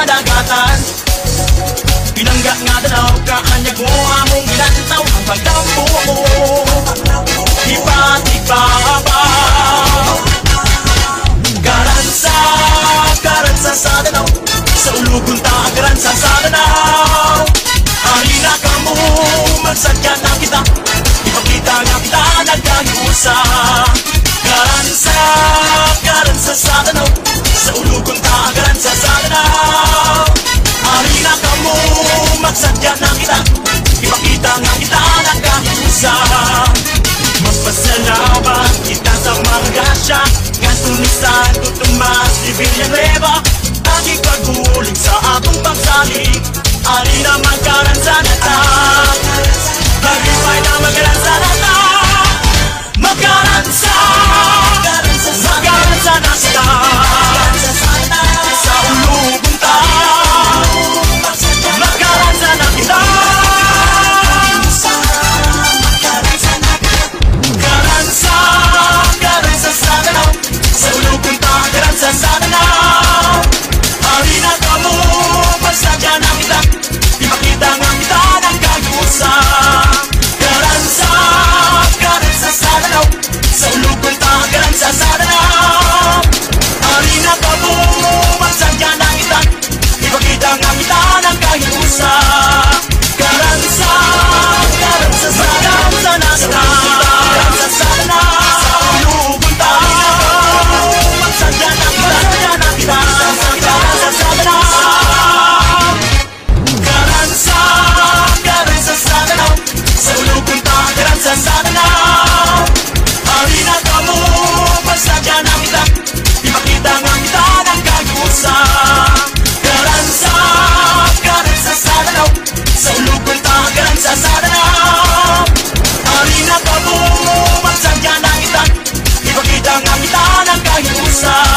kadagatan. Pinangga nga dalaw, kaanyag mo among ginantaw ang pagdampo mo. Iba-iba ba? Karansa sa danaw, sa ulugon ta karansa sa danaw. Halina ka mo, magsadya na kita, ipakita nga kita nagkahiusa. Karansa sa danaw, sa ulugon ta karansa sa danaw. Halina ka mo, magsadya na kita, ipakita nga kita nagkahiusa. Magpasalamat kita sa mga gasya, nga tunisan tutumas di Villanueva. Agi pagbulig sa atong pagsalig, ali na magkaransa na ta. Lagipay na magkaransa na ta. Magkaransa na sila sa ulugon ta. Magkaransa na kita. Karansa sa danaw, sa ulugon ta karansa sa danaw. Halina ka mo, magsadya na kita, ipakita nga kita nagkahiusa. Karansa sa danaw, sa ulugon ta karansa sa danaw. Halina ka mo, magsadya na kita, ipakita nga kita nagkahiusa. Karansa sa danaw, karansa sa danaw, sa ulugon ta. Magsadya na kita, sa ulugon ta karansa sa danaw. Halina ka mo, magsadya na kita, ipakita nga kita nagkahiusa. Karansa sa danaw, sa ulugon ta karansa sa danaw. Halina ka mo, magsadya na kita, ipakita nga kita nagkahiusa.